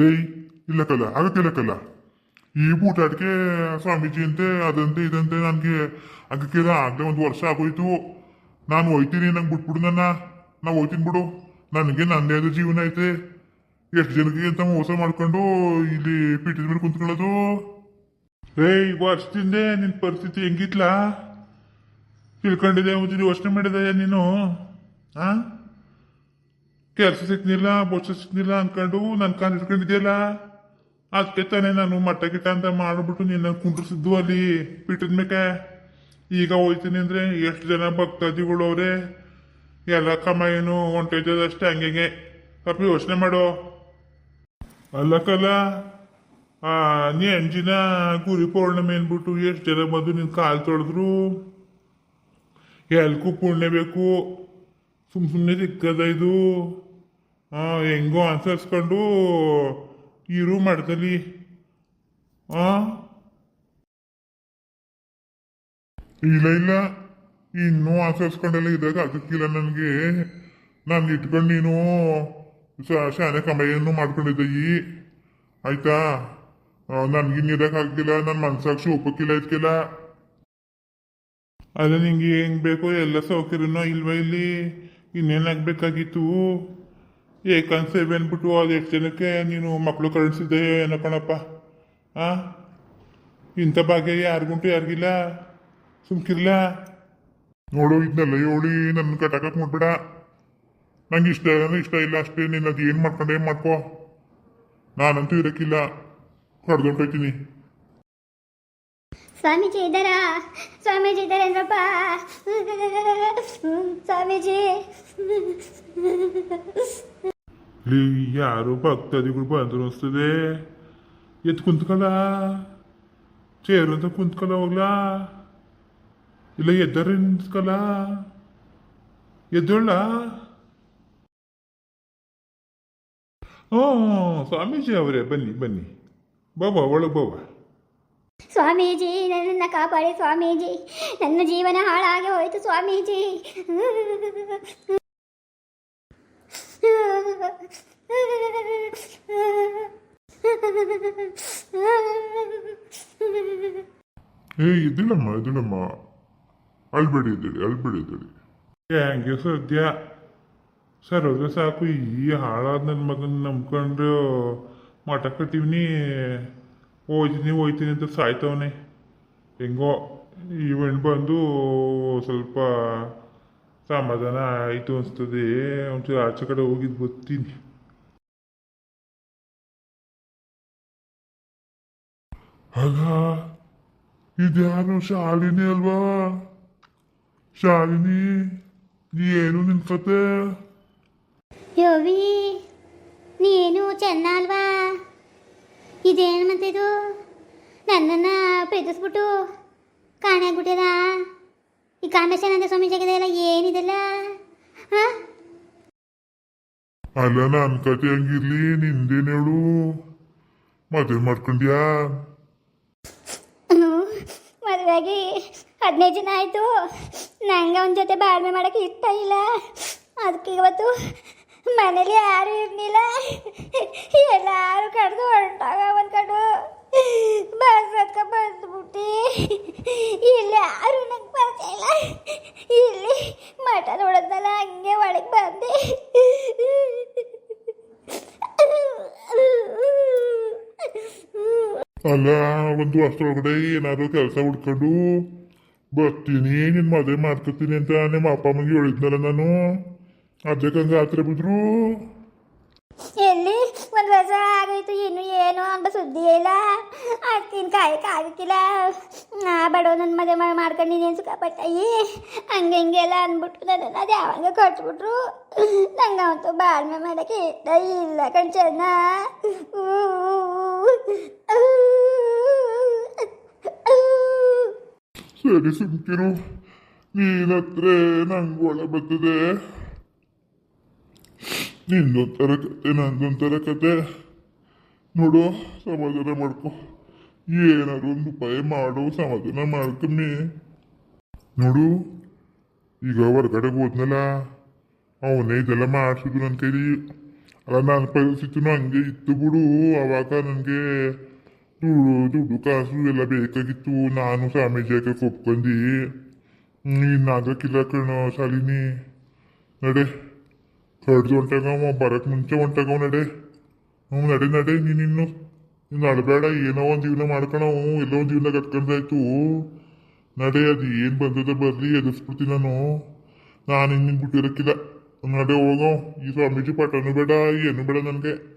ರೇ ಇಲ್ಲಕ್ಕಲ್ಲ ಆಗಕ್ಕಿಲ್ಲಕ್ಕಲ್ಲ ಈ ಬೂಟಾಟಿಕೆ ಸ್ವಾಮೀಜಿ ಅಂತೆ ಅದಂತೆ ಇದಂತೆ ನನಗೆ ಆಗಕ್ಕಿಲ್ಲ ಆಗಲೇ ಒಂದು ವರ್ಷ ಆಗೋಯ್ತು. ನಾನು ಹೋಯ್ತೀನಿ, ನಂಗೆ ಬಿಟ್ಬಿಡು ನಾ ಹೋಯ್ತೀನಿ ಬಿಡು. ನನಗೆ ನನ್ನದೇ ಆದ ಜೀವನ ಐತೆ. ಎಷ್ಟು ಜನಕ್ಕೆ ಅಂತ ಮೋಸ ಮಾಡ್ಕೊಂಡು ಇಲ್ಲಿ ಪೀಠದ ಮೇಲೆ ಕುಂತ್ಕೊಳ್ಳೋದು. ರೇ ವರ್ಷದಿಂದ ನಿನ್ನ ಪರಿಸ್ಥಿತಿ ಹೆಂಗಿತ್ಲಾ ತಿಳ್ಕೊಂಡಿದೆ, ಮುಂಚೆ ಯೋಚನೆ ಮಾಡಿದೆ ನೀನು. ಆ ಕೆಲಸ ಸಿಕ್ನಿಲ್ಲ, ಬೋಸ ಸಿಕ್ನಿಲ್ಲ ಅನ್ಕೊಂಡು ನನ್ನ ಕಾಲು ಇಟ್ಕೊಂಡಿದ್ಯಲ್ಲ, ಅದಕ್ಕೆ ತಾನೇ ನಾನು ಮಟ್ಟ ಗಿಟ್ಟ ಅಂತ ಮಾಡ್ಬಿಟ್ಟು ನಿನ್ನ ಕುಂಡ್ರಿಸಿದ್ದು ಅಲ್ಲಿ ಪೀಠದ ಮೇಕೆ. ಈಗ ಹೋಯ್ತೀನಿ ಅಂದ್ರೆ ಎಷ್ಟು ಜನ ಭಕ್ತಾದಿಗಳು ಅವ್ರೆ, ಎಲ್ಲ ಕಮಾಯಿನು ಹೊಂಟೈತದಷ್ಟೇ ಹಂಗೆ. ಸ್ವಲ್ಪ ಯೋಚನೆ ಮಾಡು. ಅಲ್ಲಕ್ಕಲ್ಲ ನೀ ಅಂಜಿನ ಗುರಿ ಪೌರ್ಣಮಿ ಅಂದ್ಬಿಟ್ಟು ಎಷ್ಟು ಜನ ಬಂದು ನಿನ್ನ ಕಾಲು ತೊಳೆದ್ರು. ಎಲ್ಗೂ ಪುಣ್ಯ ಬೇಕು, ಸುಮ್ಮನೆ ಸಿಕ್ಕದ ಇದು. ಹೆಂಗೋ ಅನ್ಸರ್ಸ್ಕೊಂಡು ಇರು ಮಾಡ್ತಲಿ. ಇಲ್ಲ ಇನ್ನೂ ಅನ್ಸರ್ಸ್ಕೊಂಡೆಲ್ಲ ಇದ್ದಾಗ ಅದಕ್ಕಿಲ್ಲ ನನಗೆ. ನಾನು ಇಟ್ಕೊಂಡು ನೀನು ಶಾನೆ ಕಮಾಯಿಯನ್ನು ಮಾಡ್ಕೊಂಡಿದ್ದೀ ಆಯ್ತಾ. ನನ್ಗಿನ್ ಇರೋಕ್ಕಾಗಿಲ್ಲ, ನನ್ನ ಮನ್ಸಾಕ್ಷಿ ಒಪ್ಪಕ್ಕಿಲ್ಲ ಇದಕ್ಕೆಲ್ಲ. ಅದೇ ನಿಂಗೆ ಹೆಂಗ್ ಬೇಕೋ ಎಲ್ಲ ಸೌಕರ್ಯನೋ ಇಲ್ವಾ ಇಲ್ಲಿ? ಇನ್ನೇನಾಗಬೇಕಾಗಿತ್ತು? ಏಕಾಂತ ಸೇವೆ ಅಂದ್ಬಿಟ್ಟು ಅದು ಎಷ್ಟು ಜನಕ್ಕೆ ನೀನು ಮಕ್ಕಳು ಕಳಿಸಿದ್ದೆ ಏನೋ ಕಣಪ್ಪ. ಇಂಥ ಭಾಗ್ಯ ಯಾರಿಗುಂಟು ಯಾರಿಗಿಲ್ಲ, ಸುಮ್ಕಿರ್ಲ. ನೋಡು ಇದನ್ನೆಲ್ಲ ಹೇಳಿ ನನ್ನ ಕಟಾಕಕ್ಕೆ ನೋಡ್ಬೇಡ. ನಂಗೆ ಇಷ್ಟ ಇಲ್ಲ ಅಷ್ಟೇ. ನೀನು ಅದು ಏನು ಮಾಡ್ಕೊಂಡೆ ಮಾಡ್ಕೋ, ನಾನಂತೂ ಇರೋಕ್ಕಿಲ್ಲ, ಕಡ್ದೊಂಟೋಯ್ತೀನಿ. ಸ್ವಾಮೀಜಿ ಇದ್ದಾರಾ? ಸ್ವಾಮೀಜಿ ಇದ್ದಾರೇನ್ರಪ್ಪ? ಸ್ವಾಮೀಜಿ ಯಾರು ಭಕ್ತಾದಿಗಳು ಬಂದ್ರು ಅನಿಸ್ತದೆ. ಎದ್ದು ಕುಂತ್ಕಲ್ಲ, ಚೇರು ಅಂತ ಕುಂತ್ಕಲ್ಲ ಹೋಗ್ಲಾ, ಇಲ್ಲ ಎದ್ದಾರೆ ನಿಂತ್ಕಲ್ಲ, ಎದ್ದೊಳ್ಳ. ಸ್ವಾಮೀಜಿ ಅವರೇ ಬನ್ನಿ ಬನ್ನಿ, ಬಾಬಾ ಒಳಗೆ ಬಾಬಾ. ಸ್ವಾಮೀಜಿ ನನ್ನನ್ನು ಕಾಪಾಡಿ ಸ್ವಾಮೀಜಿ, ನನ್ನ ಜೀವನ ಹಾಳಾಗಿ ಹೋಯಿತು ಸ್ವಾಮೀಜಿ. ಎದ್ದಿಲ್ಲಮ್ಮ ಅಳ್ಬೇಡಿ ಎದ್ದೇಳಿ. ಹೆಂಗೆ ಸದ್ಯ ಸರೋದ್ರೆ ಸಾಕು. ಈ ಹಾಳಾದ ನನ್ನ ಮಗನ ನಂಬ್ಕೊಂಡು ಮಠ ಕಟ್ಟಿವ್ನಿ, ಹೋಯ್ತೀನಿ ಅಂತ ಸಾಯ್ತವನೆ. ಹೆಂಗೋ ಈವೆಂಟ್ ಬಂದು ಸ್ವಲ್ಪ ಸಮಾಧಾನ ಆಯಿತು ಅನಿಸ್ತದೆ. ಒಂಚೂರು ಆಚೆ ಕಡೆ ಹೋಗಿದ್ದು ಬರ್ತೀನಿ. ಅಲ್ಲ ಇದ್ಯಾರು ಶಾಲಿನಿ ಅಲ್ವಾ? ಶಾಲಿನಿ, ಏನು ನಿನ್ ಕತೆ? ಯೋವಿ ನೀನು ಚೆನ್ನ ಅಲ್ವಾ? ಇದೇನು ಮತ್ತೆ ಇದು? ನನ್ನನ್ನು ಪ್ರೀತಿಸ್ಬಿಟ್ಟು ಕಾಣಾಗ್ಬಿಟ್ಟಿದ ಈ ಕಾಮೇಶಾನಂದ ಸ್ವಾಮೀಜಿ ಆಗಿದೆಯಲ್ಲ, ಏನಿದೆಲ್ಲ? ಅಲ್ಲ ನನ್ನ ಕತೆ ಹಂಗಿರ್ಲಿ, ನಿಂದೇನು ಹೇಳು? ಮದುವೆ ಮಾಡ್ಕೊಂಡ್ಯಾ? ಮದುವೆಯಾಗಿ 15 ದಿನ ಆಯಿತು. ನಂಗೆ ಅವನ ಜೊತೆ ಬಾಳ್ವೆ ಮಾಡೋಕ್ಕೆ ಇಷ್ಟ ಇಲ್ಲ. ಅದಕ್ಕೆ ಇವತ್ತು ಮನೇಲಿ ಯಾರು ಇರಲಿಲ್ಲ, ಎಲ್ಲರೂ ಕಡ್ದು ಹೊರಟಾಗ ಅಂದ್ಕೊಂಡು ಬಸ್ಸತ್ಕ ಬಂದ್ಬಿಟ್ಟು ಇಲ್ಲಿ ಯಾರು ನಂಗೆ ಪರಿಚಯ ಇಲ್ಲ. ಇಲ್ಲಿ ಮಠ ನೋಡೋದಲ್ಲ, ಹಂಗೆ ಒಳಗೆ ಬಂದೆ. ಅಲ್ಲ ಒಂದು ವರ್ಷದೊಳಗಡೆ ಏನಾದ್ರು ಕೆಲಸ ಹುಡ್ಕೊಂಡು ಬರ್ತೀನಿ, ನಿನ್ ಮದುವೆ ಮಾಡ್ಕೊತೀನಿ ಅಂತ ನಿಮ್ಮ ಅಪ್ಪ ಅಮ್ಮಗೆ ಹೇಳಿದ್ನಲ್ಲ ನಾನು. ಅದಕ್ಕೆ ಹಂಗೆ ಆತರ ಬಿದ್ರು. ಎಲ್ಲಿ 1 ವರ್ಷ ಆಗೋಯ್ತು, ಇನ್ನು ಏನು ಅಂತ ಸುದ್ದಿ ಇಲ್ಲ. ಅಕ್ಕಿನ ಕಾಯಕ್ಕಾಗಕ್ಕಿಲ್ಲ. ಬಡವ ನನ್ನ ಮದುವೆ ಮಾಡ್ಕೊಂಡಿದ್ದೀನಿ ಸುಖಪಟ್ಟಾಯಿ ಹಂಗೆ ಹಿಂಗೆಲ್ಲ ಅಂದ್ಬಿಟ್ಟು ನನ್ನನ್ನು ಅದು ಯಾವಾಗ ಕಟ್ಬಿಟ್ರು. ನಂಗೆ ಅವತ್ತು ಬಾಳ್ಮೆ ಮಾಡೋಕ್ಕೆ ಇಷ್ಟ ಇಲ್ಲ ಕಣ್ ಚೆನ್ನ. ಸರಿ ಸುಮ್ಕಿರು, ನೀನತ್ರ ನಂಗೆ ಒಳ ಬರ್ತದೆ. ನಿಂದೊಂಥರ ಕತೆ ನಂದೊಂಥರ ಕತೆ. ನೋಡು ಸಮಾಧಾನ ಮಾಡ್ಕೊ, ಏನಾದ್ರು ಒಂದು ಉಪಾಯ ಮಾಡು, ಸಮಾಧಾನ ಮಾಡ್ಕಮ್ಮಿ. ನೋಡು ಈಗ ಹೊರಗಡೆ ಹೋದ್ನಲ್ಲ, ಅವನೇ ಇದೆಲ್ಲ ಮಾಡಿಸಿದ್ರು ನನ್ನ ಕೈಲಿ. ಅಲ್ಲ ನನ್ನ ಪರಿಸ್ಥಿತಿನೂ ಹಂಗೆ ಇತ್ತು ಬಿಡು. ಅವಾಗ ನನಗೆ ದುಡ್ಡು ಕಾಸು ಎಲ್ಲ ಬೇಕಾಗಿತ್ತು. ನಾನು ಸ್ವಾಮೀಜಿಯಾಗೆ ಒಪ್ಕೊಂಡು ಇನ್ನಾಗಕ್ಕಿಲ್ಲ ಕಣೋ ಶಾಲಿನಿ. ನಡೆ ಕಡ್ದು ಹೊಂಟಾಗವ, ಬರಕ್ಕೆ ಮುಂಚೆ ಹೊಂಟಾಗವ. ನಡೆ ನಡೆ ನಡೆ. ನೀನಿನ್ನು ನಡಬೇಡ. ಏನೋ ಒಂದು ಜೀವನ ಮಾಡ್ಕೊಳವು, ಎಲ್ಲೋ ಒಂದು ಜೀವನ ಕಟ್ಕೊಂಡ್ರಾಯ್ತು. ನಡೆ, ಅದು ಏನು ಬಂದದ ಬರಲಿ, ಎದುರಿಸ್ಬಿಡ್ತೀನಿ ನಾನು. ನಿನ್ನ ಬಿಟ್ಟಿರಕ್ಕಿಲ್ಲ. ನಡೆ ಹೋಗೋ. ಈ ಸ್ವಾಮೀಜಿ ಪಾಠನೂ ಬೇಡ, ಏನು ಬೇಡ ನನಗೆ.